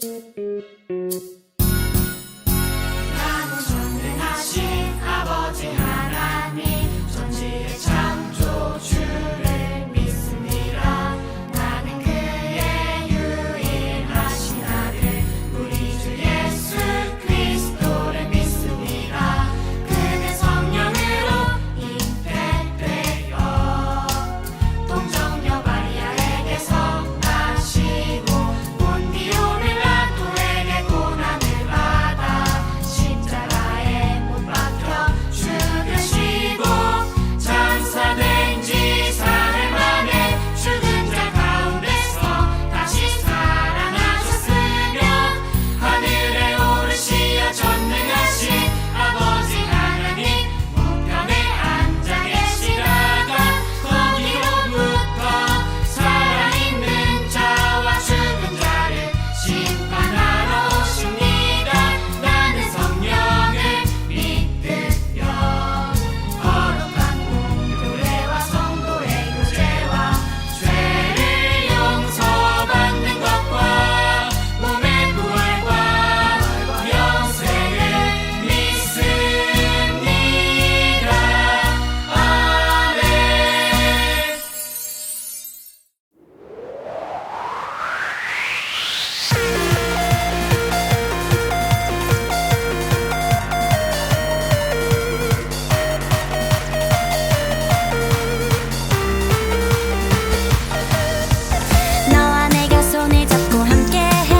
나는 전능하신 아버지 하나님 천지의 창조주를 믿습니다. 나는 그의 유일하신 아들 우리 주 예수 그리스도를 믿습니다. 그는 성령으로 잉태되어 동정녀 마리아에게서 나시고 본디오 빌라도에게 고난을 받아 십자가에 못 박혀 죽으시고 찬사된 지 사흘 만에 죽은 자 가운데서 다시 살아나셨으며 하늘에 오르시어 전능하신 아버지 하나님 우편에 앉아 계시다가 거기로부터 살아있는 자와 죽은 자를 심판하러 오십니다. 나는 성령을 믿으며 거룩한 공교회와 성도의 교제와 죄를 용서받는 것과 몸의 부활과 영생을 믿습니다. 아멘. 너와 내가 손을 잡고 함께해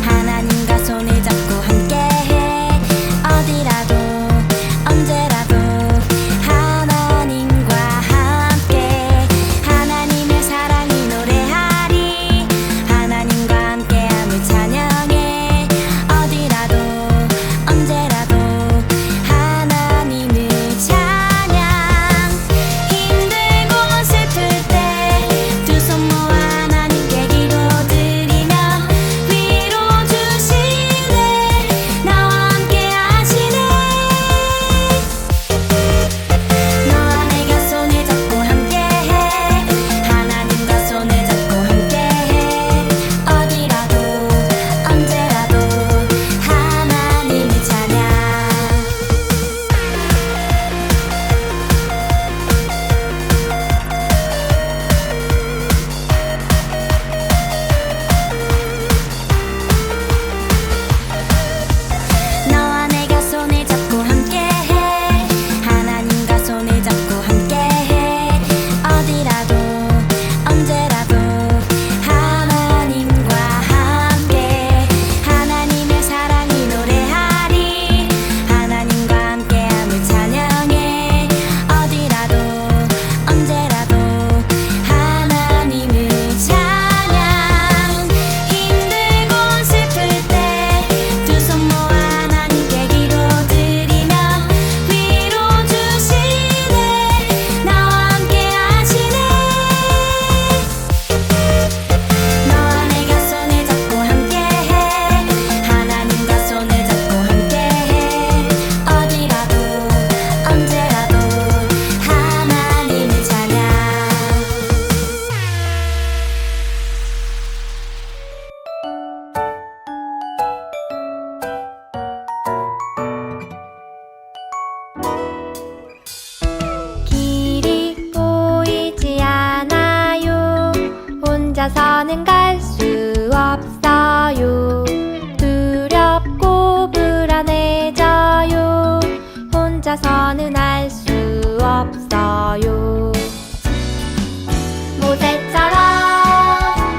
하나님과 손을 잡고 함께해 어디라도 언제라도 하나님과 함께 하나님의 사랑이 노래하리 하나님과 함께함을 찬양해 어디라도 언제라도 하나님을 찬양 힘들고 슬플 때 두 손 모아 하나님께 기도드리며 위로 주시네 나와 함께 하시네 너와 내가 손을 잡고 함께해 하나님과 손을 잡고 함께해 어디라도 언제라도 하나님을 찬양 너와 내가 손을 잡고 함께해 하나님과 손을 잡고 함께해 어디라도 언제라도 하나님과 함께 하나님의 사랑이 노래하리 하나님과 함께함을 찬양해 어디라도 언제라도 하나님을 찬양 힘들고 슬플 때 두 손 모아 하나님께 기도드리며 위로 주시네 나와 함께 하시네 너와 내가 손을 잡고 함께해 하나님과 손을 잡고 함께해 어디라도 언제라도 하나님을 찬양 길이 보이지 않아요 혼자서는 갈 수 없어요 두렵고 불안해져요 혼자서는 알 수 없어요 모세처럼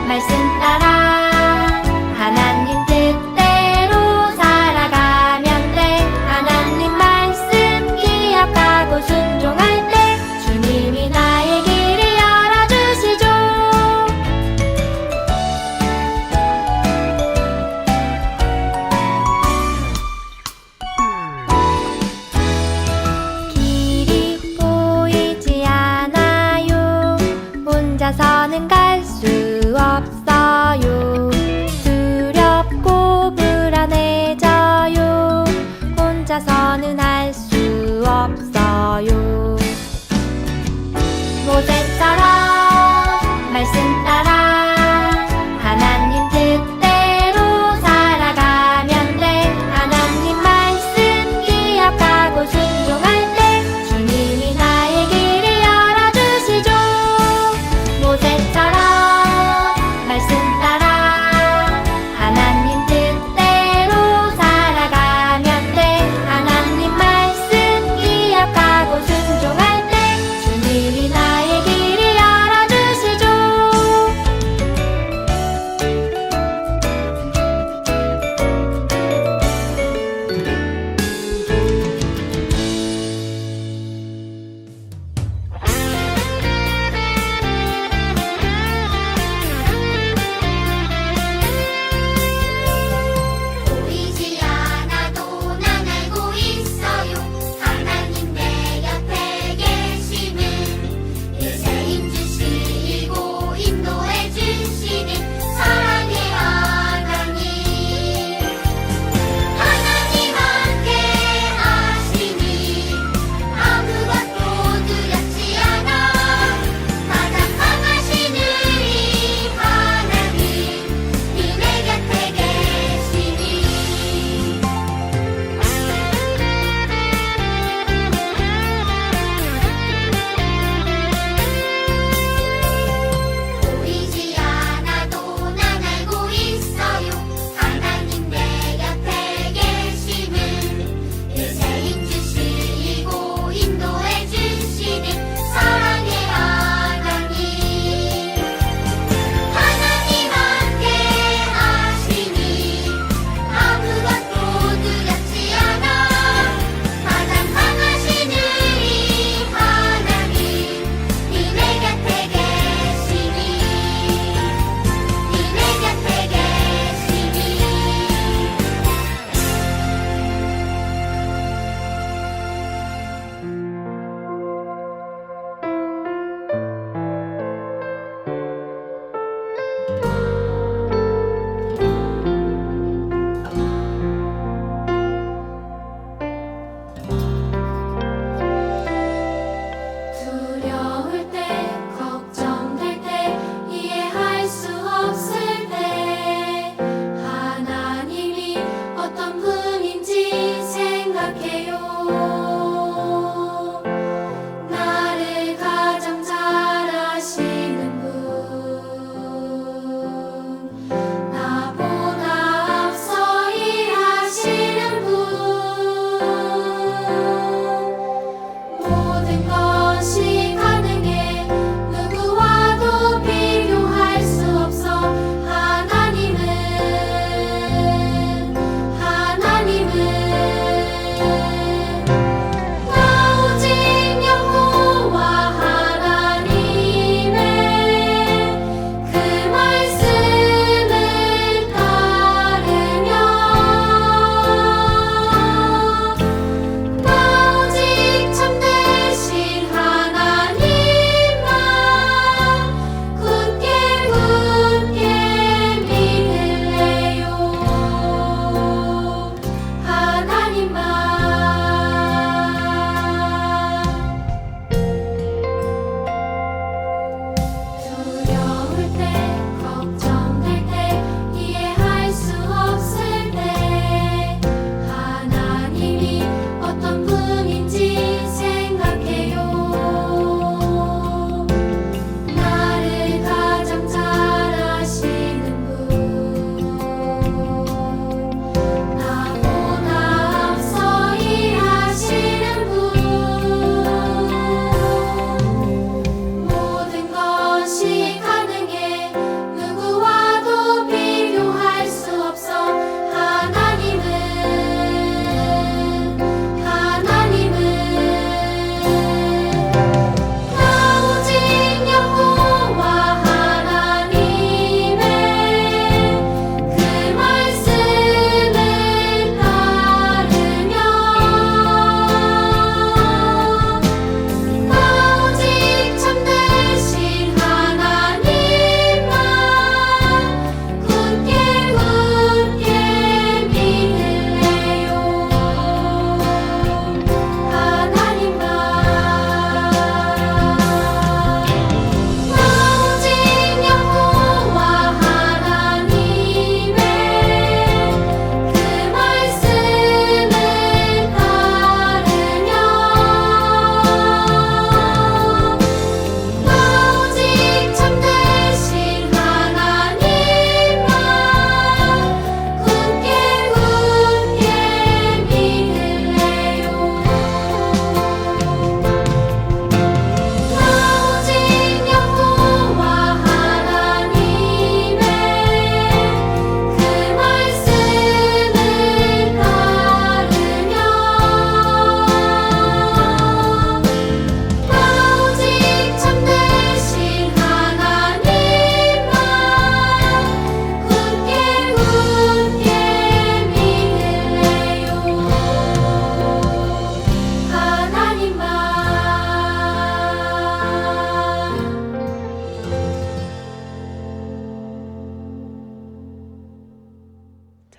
말씀 따라 하나님 뜻대로 살아가면 돼 하나님 말씀 기억하고 순종할 때 주님이 나의 길을 열어주시죠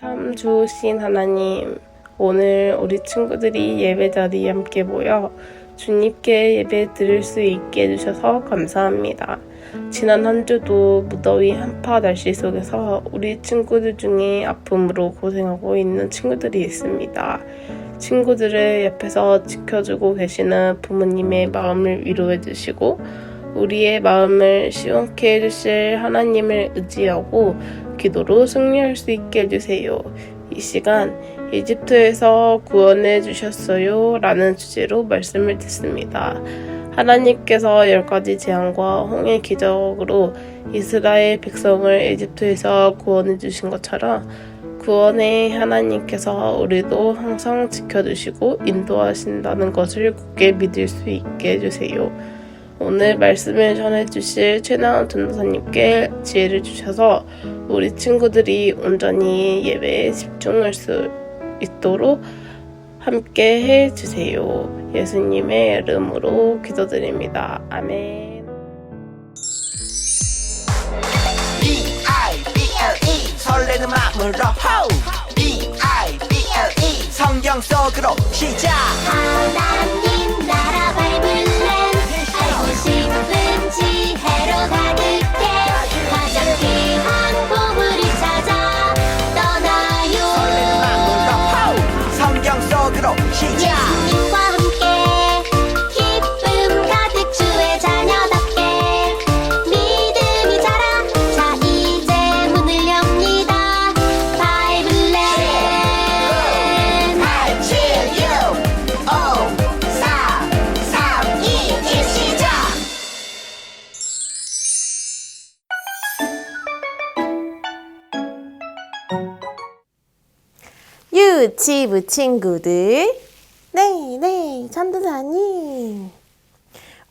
참 좋으신 하나님, 오늘 우리 친구들이 예배 자리에 함께 모여 주님께 예배 드릴 수 있게 해주셔서 감사합니다. 지난 한 주도 무더위 한파 날씨 속에서 우리 친구들 중에 아픔으로 고생하고 있는 친구들이 있습니다. 친구들을 옆에서 지켜주고 계시는 부모님의 마음을 위로해 주시고 우리의 마음을 시원케 해주실 하나님을 의지하고 기도로 승리할 수 있게 해주세요. 이 시간 이집트에서 구원해 주셨어요 라는 주제로 말씀을 듣습니다. 하나님께서 10가지 재앙과 홍해 기적으로 이스라엘 백성을 이집트에서 구원해 주신 것처럼 구원의 하나님께서 우리도 항상 지켜주시고 인도하신다는 것을 굳게 믿을 수 있게 해주세요. 오늘 말씀을 전해주실 최나은 전도사님께 지혜를 주셔서 우리 친구들이 온전히 예배에 집중할 수 있도록 함께 해주세요. 예수님의 이름으로 기도드립니다. 아멘. B-I-B-L-E 설레는 마음으로 B-I-B-L-E 성경 속으로 시작. 하나님 나라 바이블랜드 알고 싶은 지혜로 가득해 가장 귀한 보물을 찾아 떠나요. 성경 속으로 시작. 예수님과 함께 기쁨 가득 주의 자녀답게 믿음이 자라. 자 이제 문을 엽니다. 바이블랜드 8, 7, 6, 5, 4, 3, 2, 1 시작. 유치부 친구들, 네, 전도사님.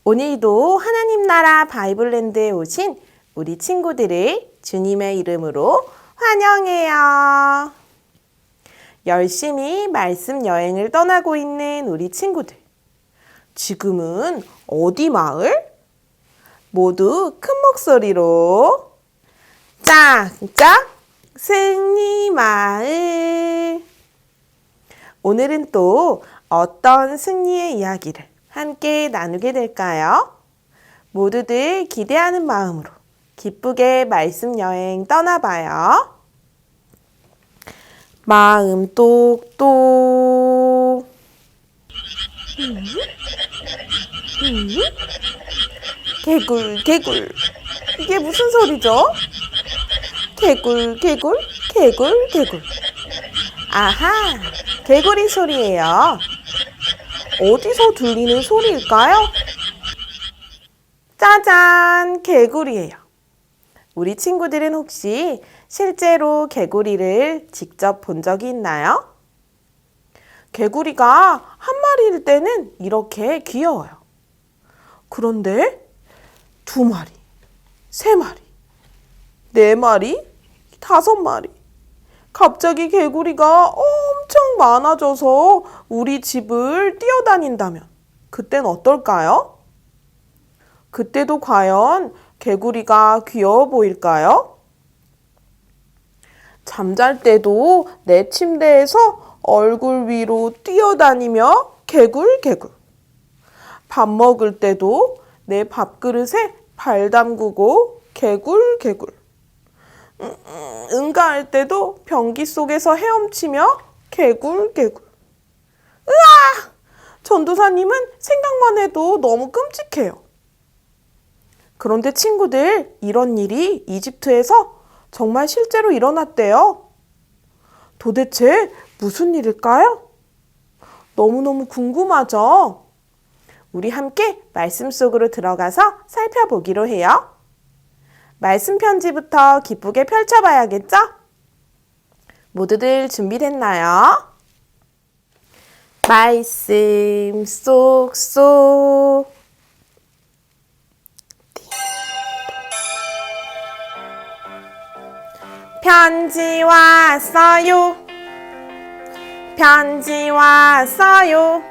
오늘도 하나님 나라 바이블랜드에 오신 우리 친구들을 주님의 이름으로 환영해요. 열심히 말씀 여행을 떠나고 있는 우리 친구들. 지금은 어디 마을? 모두 큰 목소리로 짝짝 승리 마을. 오늘은 또 어떤 승리의 이야기를 함께 나누게 될까요? 모두들 기대하는 마음으로 기쁘게 말씀 여행 떠나봐요. 마음 똑똑. 개굴 개굴. 이게 무슨 소리죠? 개굴 개굴 개굴 개굴. 아하, 개구리 소리예요. 어디서 들리는 소리일까요? 짜잔, 개구리예요. 우리 친구들은 혹시 실제로 개구리를 직접 본 적이 있나요? 개구리가 한 마리일 때는 이렇게 귀여워요. 그런데 2마리, 3마리, 4마리, 5마리. 갑자기 개구리가 엄청 많아져서 우리 집을 뛰어다닌다면 그땐 어떨까요? 그때도 과연 개구리가 귀여워 보일까요? 잠잘 때도 내 침대에서 얼굴 위로 뛰어다니며 개굴개굴. 밥 먹을 때도 내 밥그릇에 발 담그고 개굴개굴. 응가할 때도 변기 속에서 헤엄치며 개굴개굴. 으아! 전도사님은 생각만 해도 너무 끔찍해요. 그런데 친구들, 이런 일이 이집트에서 정말 실제로 일어났대요. 도대체 무슨 일일까요? 너무너무 궁금하죠? 우리 함께 말씀 속으로 들어가서 살펴보기로 해요. 말씀 편지부터 기쁘게 펼쳐봐야겠죠? 모두들 준비됐나요? 말씀 쏙쏙. 편지 왔어요. 편지 왔어요.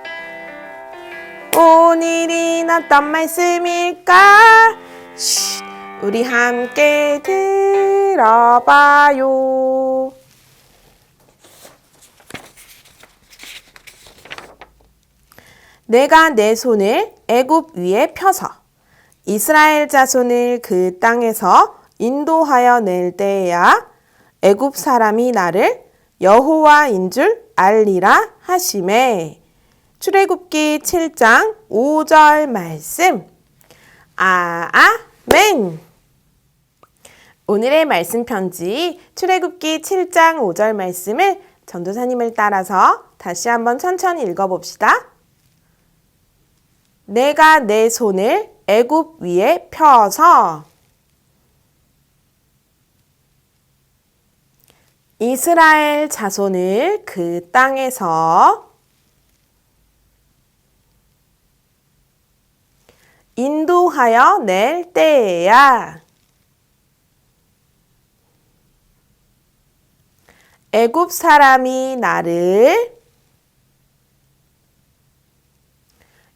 오늘은 어떤 말씀일까? 쉿. 우리 함께 들어봐요. 내가 내 손을 애굽 위에 펴서 이스라엘 자손을 그 땅에서 인도하여 낼 때에야 애굽 사람이 나를 여호와인 줄 알리라 하시매. 출애굽기 7장 5절 말씀. 아멘. 오늘의 말씀 편지 출애굽기 7장 5절 말씀을 전도사님을 따라서 다시 한번 천천히 읽어봅시다. 내가 내 손을 애굽 위에 펴서 이스라엘 자손을 그 땅에서 인도하여 낼 때에야 애굽 사람이 나를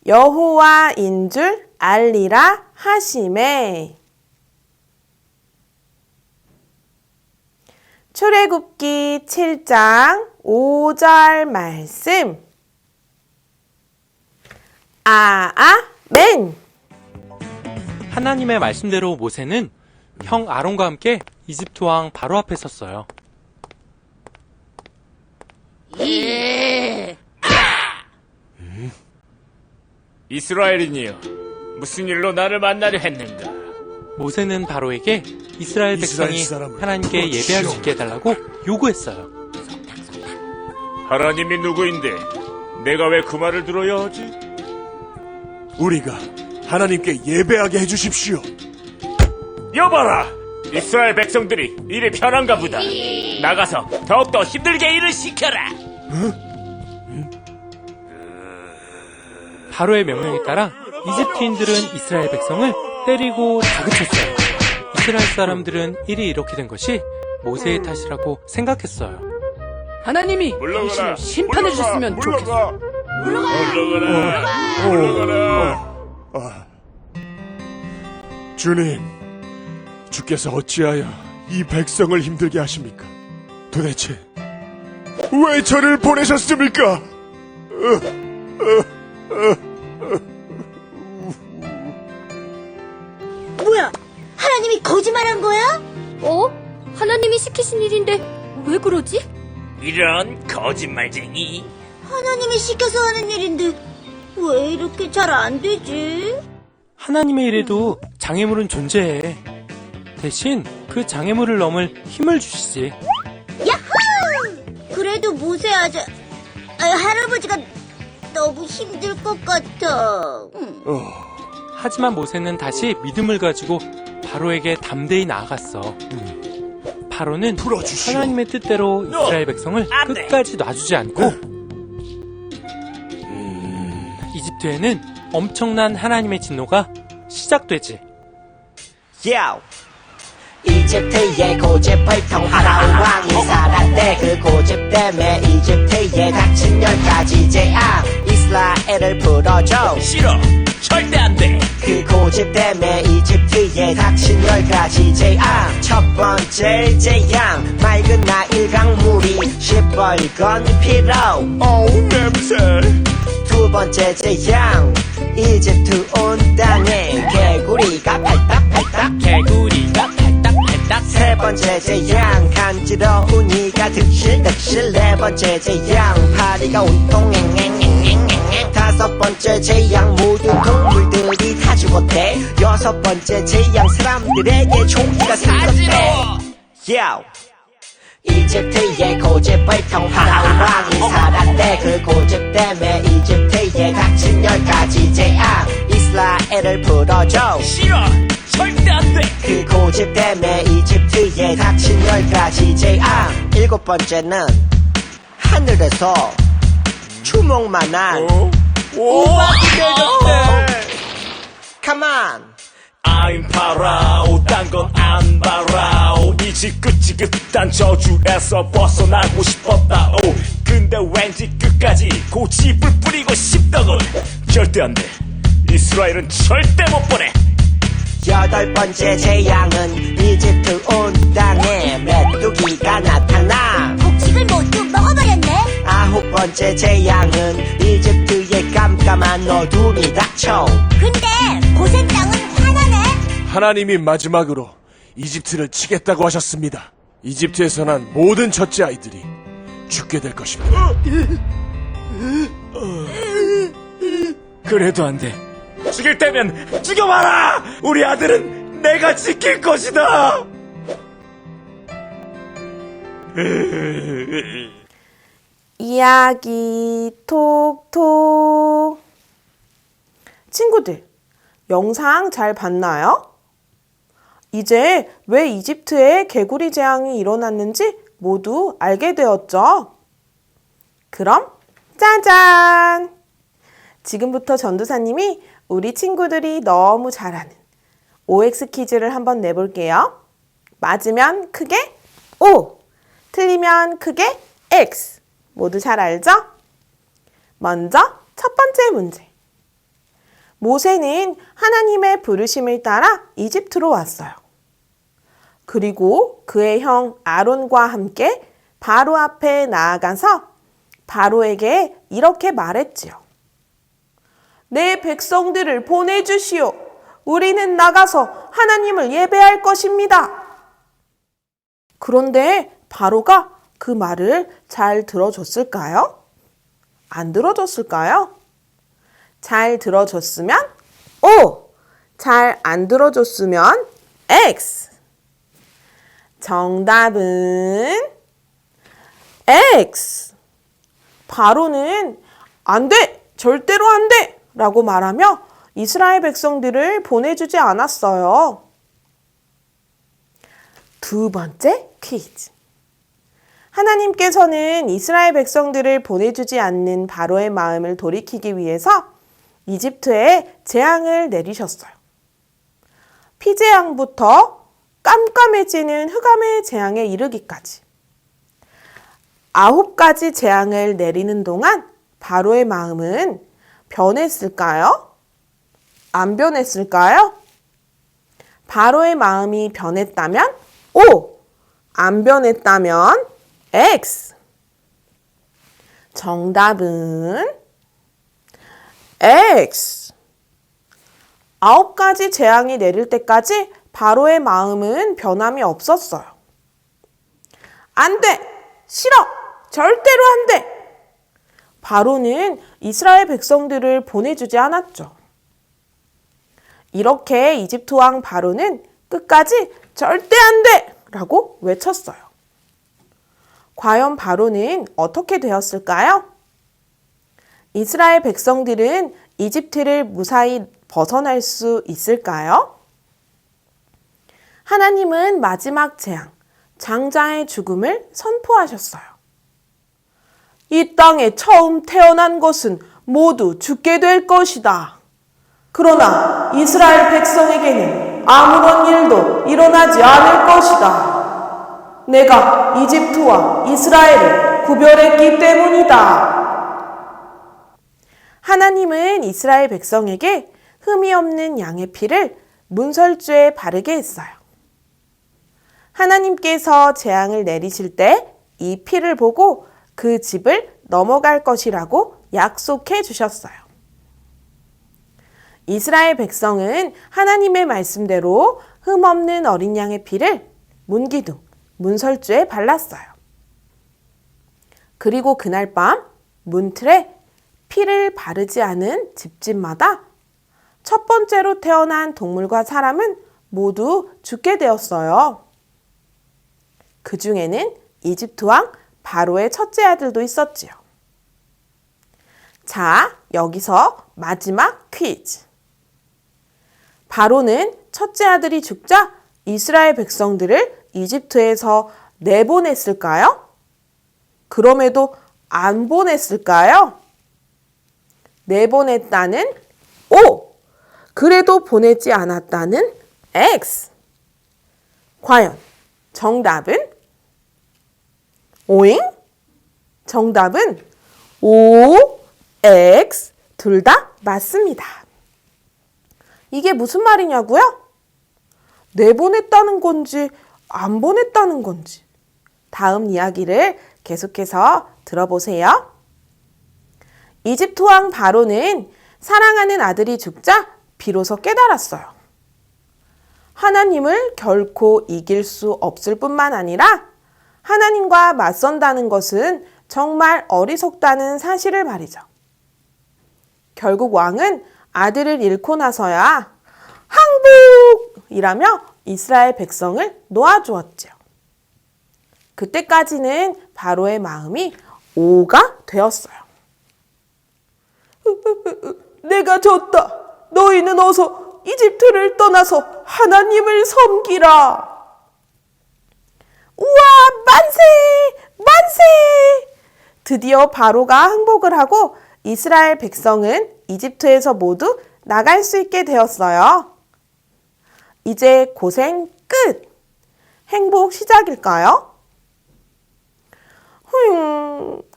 여호와인 줄 알리라 하시매. 출애굽기 7장 5절 말씀. 아멘. 하나님의 말씀대로 모세는 형 아론과 함께 이집트 왕 바로 앞에 섰어요. 이스라엘인이여, 무슨 일로 나를 만나려 했는가? 모세는 바로에게 이스라엘 백성이 하나님께 예배할 수 있게 해달라고 요구했어요. 하나님이 누구인데 내가 왜 그 말을 들어야 하지? 우리가 하나님께 예배하게 해주십시오. 여봐라! 이스라엘 백성들이 일이 편한가 보다. 나가서 더욱더 힘들게 일을 시켜라! 바로의 명령에 따라 이집트인들은 이스라엘 백성을 때리고 다그쳤어요. 이스라엘 사람들은 일이 이렇게 된 것이 모세의 탓이라고 생각했어요. 하나님이 물러가라! 당신을 심판해 주셨으면 좋겠어. 물러가라! 주님, 주께서 어찌하여 이 백성을 힘들게 하십니까? 도대체 왜 저를 보내셨습니까? 뭐야? 하나님이 거짓말한 거야? 하나님이 시키신 일인데 왜 그러지? 이런 거짓말쟁이. 하나님이 시켜서 하는 일인데 왜 이렇게 잘 안 되지? 하나님의 일에도 장애물은 존재해. 대신 그 장애물을 넘을 힘을 주시지. 야호! 그래도 모세 할아버지가 너무 힘들 것 같아. 하지만 모세는 다시 믿음을 가지고 바로에게 담대히 나아갔어. 바로는 풀어주시오. 하나님의 뜻대로 이스라엘 백성을 끝까지 놔주지 않고 이집트에는 엄청난 하나님의 진노가 시작되지. Yo. 이집트의 고집을 평화로운 왕이 살았대. 그 고집 때문에 이집트에 닥친 10가지 재앙 이스라엘을 풀어줘. 싫어! 절대 안 돼! 그 고집 때문에 이집트에 닥친 10가지 재앙. 첫 번째 재앙 맑은 나일 강물이 시뻘건 피로. 어우, 냄새. 두 번째 재앙 이집트 온 땅에 개구리가 팔딱팔딱. 개구리가 팔딱팔딱. 세 번째 재앙 간지러운 이가 득실득실. 네 번째 재앙 파리가 온통 앵앵앵앵앵앵. 다섯 번째 재앙 모든 동물들이 다 죽었대. 여섯 번째 재앙 사람들에게 총기가 생겼대. Yo. 이집트의 고집을 평화로운 왕이 살았대. 그 고집 때문에 이집트에 닥친 10가지 재앙 이스라엘을 풀어줘. 싫어! 절대 안 돼! 그 고집 때문에 이집트에 닥친 10가지 재앙. 일곱 번째는 하늘에서 주먹만한 우박이 내렸대. Come on. I'm 파라오, 딴 건 안 바라오. 이 지긋지긋한 저주에서 벗어나고 싶었다오. 근데 왠지 끝까지 고집을 부리고 싶더군. 절대 안 돼. 이스라엘은 절대 못 보내. 여덟 번째 재앙은 이집트 온 땅에 메뚜기가 나타나 곡식을 모두 먹어버렸네. 아홉 번째 재앙은 이집트의 깜깜한 쳐. 근데 고센 땅은 하나네. 하나님이 마지막으로 이집트를 치겠다고 하셨습니다. 이집트에서 난 모든 첫째 아이들이 죽게 될 것입니다. 그래도 안 돼. 죽일 때면 죽여봐라! 우리 아들은 내가 지킬 것이다! 이야기 톡톡. 친구들, 영상 잘 봤나요? 이제 왜 이집트에 개구리 재앙이 일어났는지 모두 알게 되었죠? 그럼 짜잔! 지금부터 전도사님이 우리 친구들이 너무 잘하는 OX 퀴즈를 한번 내볼게요. 맞으면 크게 O, 틀리면 크게 X. 모두 잘 알죠? 먼저 첫 번째 문제. 모세는 하나님의 부르심을 따라 이집트로 왔어요. 그리고 그의 형 아론과 함께 바로 앞에 나아가서 바로에게 이렇게 말했지요. 내 백성들을 보내주시오. 우리는 나가서 하나님을 예배할 것입니다. 그런데 바로가 그 말을 잘 들어줬을까요? 안 들어줬을까요? 잘 들어줬으면 O, 잘 안 들어줬으면 X. 정답은 X. 바로는 안 돼! 절대로 안 돼! 라고 말하며 이스라엘 백성들을 보내주지 않았어요. 두 번째 퀴즈. 하나님께서는 이스라엘 백성들을 보내주지 않는 바로의 마음을 돌이키기 위해서 이집트에 재앙을 내리셨어요. 피재앙부터 깜깜해지는 흑암의 재앙에 이르기까지 9가지 재앙을 내리는 동안 바로의 마음은 변했을까요? 안 변했을까요? 바로의 마음이 변했다면 O, 안 변했다면 X. 정답은 X. 9가지 재앙이 내릴 때까지 바로의 마음은 변함이 없었어요. 안 돼! 싫어! 절대로 안 돼! 바로는 이스라엘 백성들을 보내주지 않았죠. 이렇게 이집트 왕 바로는 끝까지 절대 안 돼! 라고 외쳤어요. 과연 바로는 어떻게 되었을까요? 이스라엘 백성들은 이집트를 무사히 벗어날 수 있을까요? 하나님은 마지막 재앙, 장자의 죽음을 선포하셨어요. 이 땅에 처음 태어난 것은 모두 죽게 될 것이다. 그러나 이스라엘 백성에게는 아무런 일도 일어나지 않을 것이다. 내가 이집트와 이스라엘을 구별했기 때문이다. 하나님은 이스라엘 백성에게 흠이 없는 양의 피를 문설주에 바르게 했어요. 하나님께서 재앙을 내리실 때 이 피를 보고 그 집을 넘어갈 것이라고 약속해 주셨어요. 이스라엘 백성은 하나님의 말씀대로 흠 없는 어린 양의 피를 문기둥, 문설주에 발랐어요. 그리고 그날 밤 문틀에 피를 바르지 않은 집집마다 첫 번째로 태어난 동물과 사람은 모두 죽게 되었어요. 그 중에는 이집트 왕 바로의 첫째 아들도 있었지요. 자, 여기서 마지막 퀴즈. 바로는 첫째 아들이 죽자 이스라엘 백성들을 이집트에서 내보냈을까요? 그럼에도 안 보냈을까요? 내보냈다는 O, 그래도 보내지 않았다는 X. 과연 정답은 오잉? 정답은 O, X 둘 다 맞습니다. 이게 무슨 말이냐고요? 내보냈다는 건지 안 보냈다는 건지 다음 이야기를 계속해서 들어보세요. 이집트 왕 바로는 사랑하는 아들이 죽자 비로소 깨달았어요. 하나님을 결코 이길 수 없을 뿐만 아니라 하나님과 맞선다는 것은 정말 어리석다는 사실을 말이죠. 결국 왕은 아들을 잃고 나서야 항복이라며 이스라엘 백성을 놓아주었죠. 그때까지는 바로의 마음이 오가 되었어요. 내가 졌다. 너희는 어서 이집트를 떠나서 하나님을 섬기라. 우와, 만세! 만세! 드디어 바로가 항복을 하고 이스라엘 백성은 이집트에서 모두 나갈 수 있게 되었어요. 이제 고생 끝! 행복 시작일까요?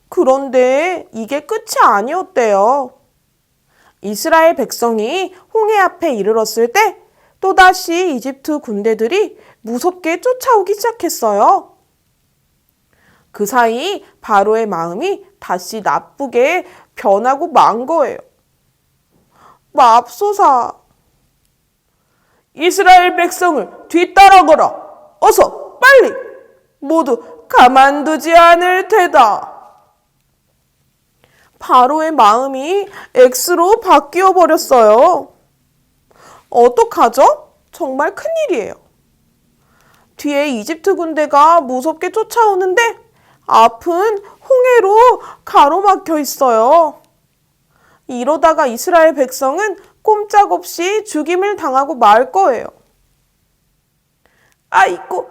그런데 이게 끝이 아니었대요. 이스라엘 백성이 홍해 앞에 이르렀을 때 또다시 이집트 군대들이 무섭게 쫓아오기 시작했어요. 그 사이 바로의 마음이 다시 나쁘게 변하고 만 거예요. 맙소사. 이스라엘 백성을 뒤따라가라. 어서 빨리. 모두 가만두지 않을 테다. 바로의 마음이 X로 바뀌어 버렸어요. 어떡하죠? 정말 큰일이에요. 뒤에 이집트 군대가 무섭게 쫓아오는데 앞은 홍해로 가로막혀 있어요. 이러다가 이스라엘 백성은 꼼짝없이 죽임을 당하고 말 거예요. 아이고,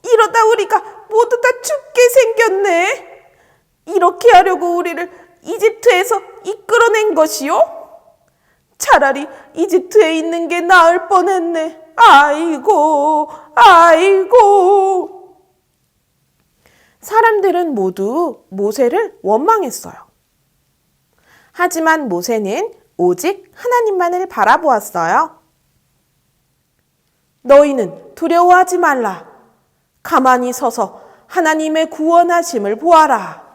이러다 우리가 모두 다 죽게 생겼네. 이렇게 하려고 우리를 이집트에서 이끌어낸 것이요? 차라리 이집트에 있는 게 나을 뻔했네. 아이고. 사람들은 모두 모세를 원망했어요. 하지만 모세는 오직 하나님만을 바라보았어요. 너희는 두려워하지 말라. 가만히 서서 하나님의 구원하심을 보아라.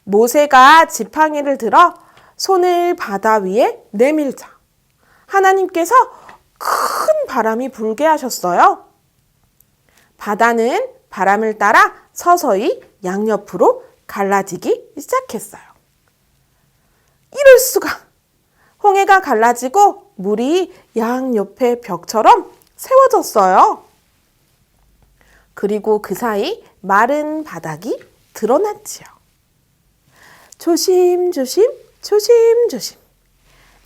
모세가 지팡이를 들어 손을 바다 위에 내밀자 하나님께서 큰 바람이 불게 하셨어요. 바다는 바람을 따라 서서히 양옆으로 갈라지기 시작했어요. 이럴 수가! 홍해가 갈라지고 물이 양옆의 벽처럼 세워졌어요. 그리고 그 사이 마른 바닥이 드러났지요. 조심조심.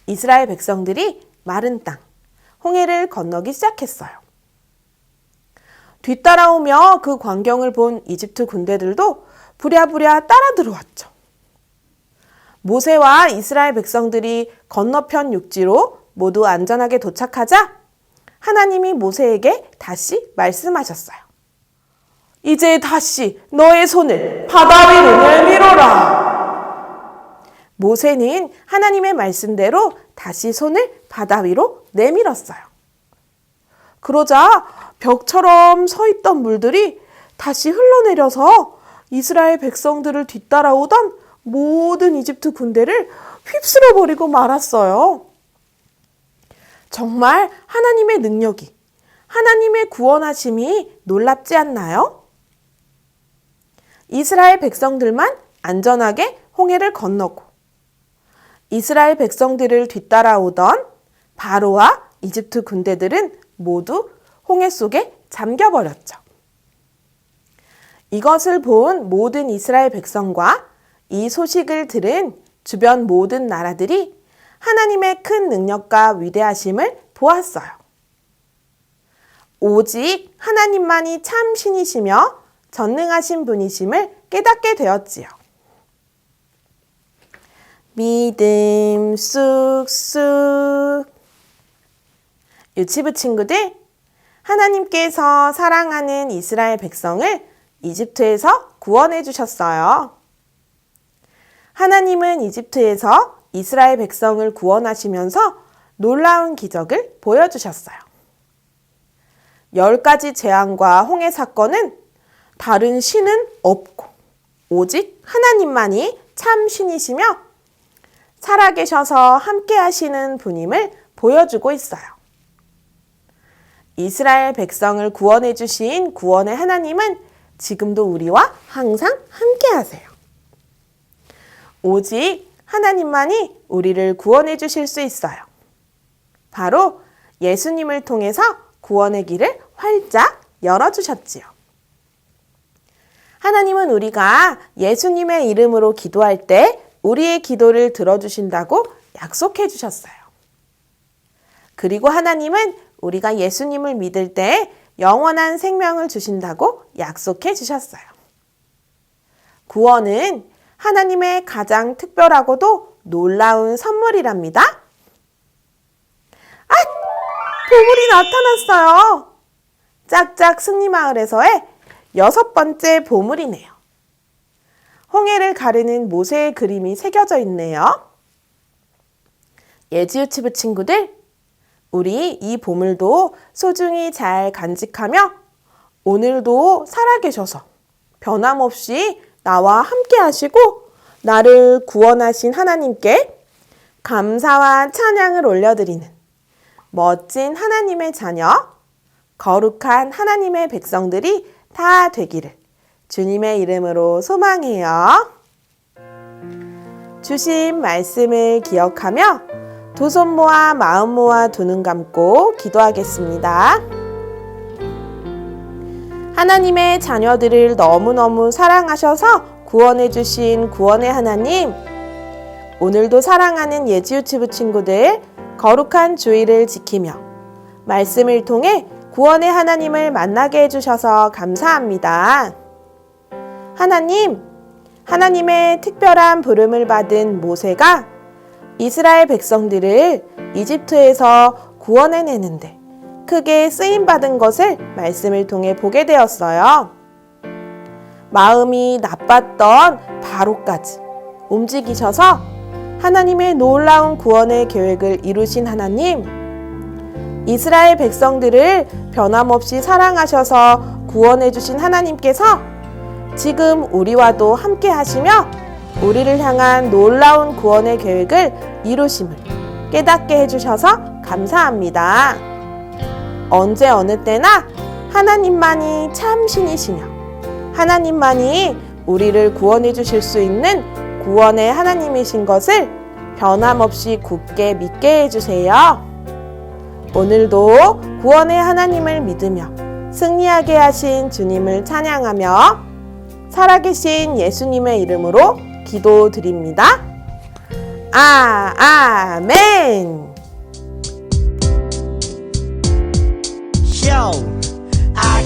이스라엘 백성들이 마른 땅, 홍해를 건너기 시작했어요. 뒤따라오며 그 광경을 본 이집트 군대들도 부랴부랴 따라 들어왔죠. 모세와 이스라엘 백성들이 건너편 육지로 모두 안전하게 도착하자 하나님이 모세에게 다시 말씀하셨어요. 이제 다시 너의 손을 바다 위로 내밀어라. 모세는 하나님의 말씀대로 다시 손을 바다 위로 내밀었어요. 그러자 벽처럼 서 있던 물들이 다시 흘러내려서 이스라엘 백성들을 뒤따라오던 모든 이집트 군대를 휩쓸어 버리고 말았어요. 정말 하나님의 능력이, 하나님의 구원하심이 놀랍지 않나요? 이스라엘 백성들만 안전하게 홍해를 건너고 이스라엘 백성들을 뒤따라오던 바로와 이집트 군대들은 모두 홍해 속에 잠겨버렸죠. 이것을 본 모든 이스라엘 백성과 이 소식을 들은 주변 모든 나라들이 하나님의 큰 능력과 위대하심을 보았어요. 오직 하나님만이 참 신이시며 전능하신 분이심을 깨닫게 되었지요. 믿음 쑥쑥. 유치부 친구들, 하나님께서 사랑하는 이스라엘 백성을 이집트에서 구원해 주셨어요. 하나님은 이집트에서 이스라엘 백성을 구원하시면서 놀라운 기적을 보여주셨어요. 10가지 재앙과 홍해 사건은 다른 신은 없고 오직 하나님만이 참 신이시며 살아계셔서 함께 하시는 분임을 보여주고 있어요. 이스라엘 백성을 구원해 주신 구원의 하나님은 지금도 우리와 항상 함께 하세요. 오직 하나님만이 우리를 구원해 주실 수 있어요. 바로 예수님을 통해서 구원의 길을 활짝 열어주셨지요. 하나님은 우리가 예수님의 이름으로 기도할 때 우리의 기도를 들어주신다고 약속해 주셨어요. 그리고 하나님은 우리가 예수님을 믿을 때 영원한 생명을 주신다고 약속해 주셨어요. 구원은 하나님의 가장 특별하고도 놀라운 선물이랍니다. 아! 보물이 나타났어요. 짝짝 승리마을에서의 6번째 보물이네요. 홍해를 가르는 모세의 그림이 새겨져 있네요. 예지유치부 친구들, 우리 이 보물도 소중히 잘 간직하며 오늘도 살아계셔서 변함없이 나와 함께 하시고 나를 구원하신 하나님께 감사와 찬양을 올려드리는 멋진 하나님의 자녀, 거룩한 하나님의 백성들이 다 되기를 주님의 이름으로 소망해요. 주신 말씀을 기억하며 두 손 모아 마음 모아 두 눈 감고 기도하겠습니다. 하나님의 자녀들을 너무너무 사랑하셔서 구원해 주신 구원의 하나님, 오늘도 사랑하는 예지유치부 친구들 거룩한 주일을 지키며 말씀을 통해 구원의 하나님을 만나게 해주셔서 감사합니다. 하나님, 하나님의 특별한 부름을 받은 모세가 이스라엘 백성들을 이집트에서 구원해내는데 크게 쓰임받은 것을 말씀을 통해 보게 되었어요. 마음이 나빴던 바로까지 움직이셔서 하나님의 놀라운 구원의 계획을 이루신 하나님, 이스라엘 백성들을 변함없이 사랑하셔서 구원해 주신 하나님께서 지금 우리와도 함께 하시며 우리를 향한 놀라운 구원의 계획을 이루심을 깨닫게 해주셔서 감사합니다. 언제 어느 때나 하나님만이 참 신이시며 하나님만이 우리를 구원해 주실 수 있는 구원의 하나님이신 것을 변함없이 굳게 믿게 해주세요. 오늘도 구원의 하나님을 믿으며 승리하게 하신 주님을 찬양하며 살아계신 예수님의 이름으로 기도드립니다. 아멘.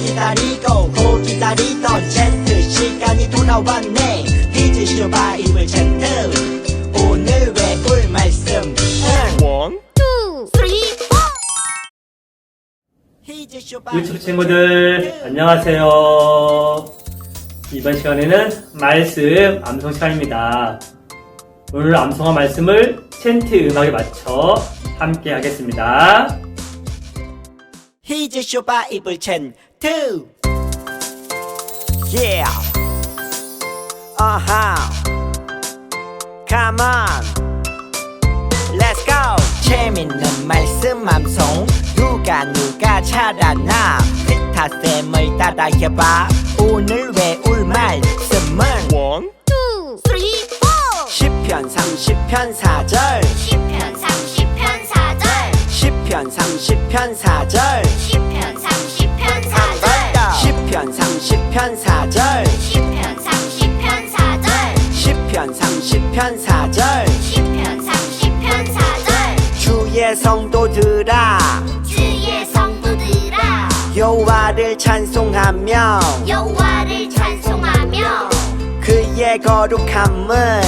기다리고 고 기다리던 젠트 시간이 돌아왔네. 히즈쇼 바이블 젠트 오늘 외울 말씀 One, two, three, four. 유튜브 친구들 안녕하세요. 이번 시간에는 말씀 암송 시간입니다. 오늘 암송한 말씀을 챈트 음악에 맞춰 함께 하겠습니다. 히즈쇼 바이블 젠트 Yeah Come on Let's go 재밌는 말씀 암송 누가 잘하나 피타쌤을 따라해봐. 오늘 외울 말씀은 One, two, three, four. 시편 30편 4절 시편 30편 4절 시편 30편 4절 시편 30편 4절 시편 30편 4절 시편 30편 4절 시편 30편 4절 시편 30편 4절 주의 성도들아 주의 성도들아 여호와를 찬송하며 여호와를 찬송하며 그의 거룩함을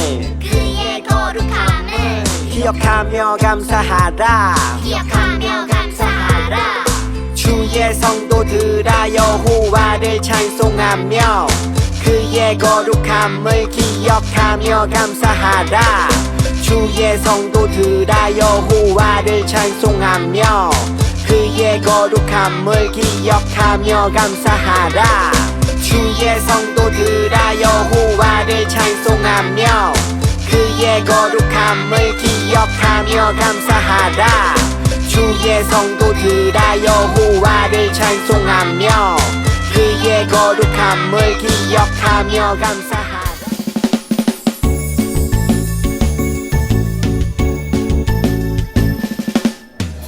기억하며 감사하라. 기억하며 감사하라. 주의 성도들아 여호와를 찬송하며 그의 거룩함을 기억하며 감사하라. 주의 성도들아 여호와를 찬송하며 그의 거룩함을 기억하며 감사하라. 주의 성도들아 여호와를 찬송하며 그의 거룩함을 기억하며 감사하라. 주의 성도들아 여호와를 찬송하며 그의 거룩함을 기억하며 감사하라.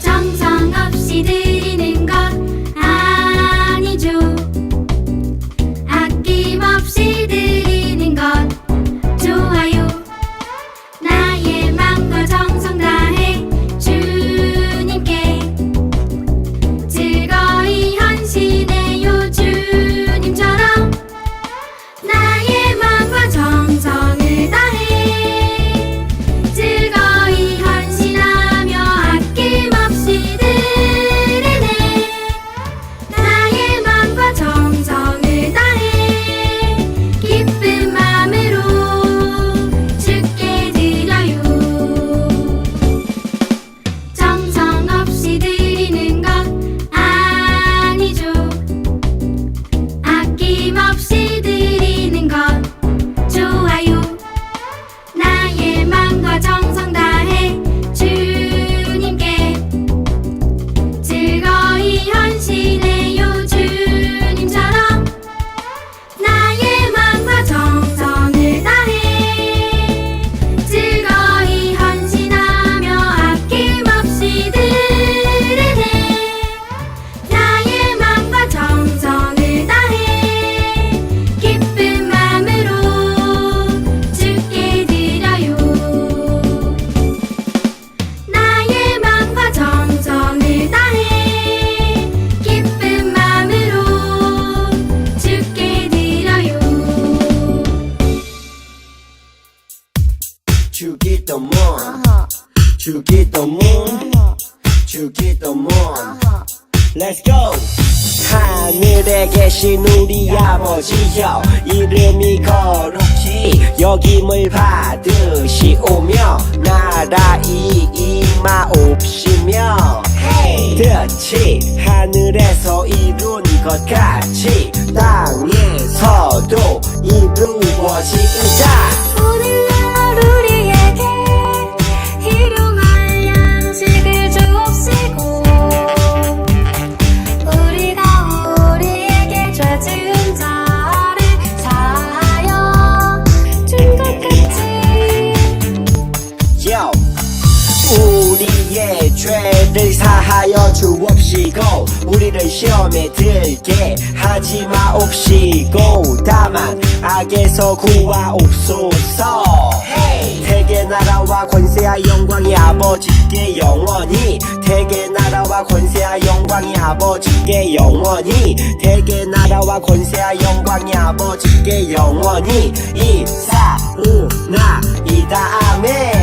정성 없이 드리는 것 아니죠. 아낌없이 드리는 것 좋아요. 나의 맘과 정성 다해 주님께 즐거이 헌신해요. 주님처럼 나의 맘과 정성을 다해 즐거이 헌신하며 아낌없이 드리네. 나의 맘과 정성을 다해 기쁜 마음으로 주께 드려요. 정성 없이 드리는 것 아니죠. 아낌없이 드리는 것 좋아요. 나의 맘과 정성 다해 주님께 즐거이 헌신해요. 주님처럼 나의 맘과 정성을 다해 즐거이 헌신하며 아낌없이 드리네. 나의 맘과 정성을 다해 기쁜 마음으로 주께 드려요. 나의 맘과 정성을 다해 기쁜 마음으로 주께 드려요. 주기도문 주기도문 주기도문 Let's go! 하늘에 계신 우리 아버지여 이름이 거룩히 여김을 받으시오며 나라이 임하옵시며 뜻이 하늘에서 이룬 것 같이 땅에서도 이루어지자. 오늘날 우리에게 일용할 양식을 주옵시고 우리가 우리에게 죄 지은 자를 사하여 준 것 같이 Yo. 우리의 죄를 사하여 주옵시고 우리를 시험에 들게 하지 마옵시고 다만 악에서 구하옵소서. 대개 나라와 권세와 영광이 아버지께 영원히 대개 나라와 권세와 영광이 아버지께 영원히 대개 나라와 권세와 영광이 아버지께 영원히 이사우나이다. 아멘.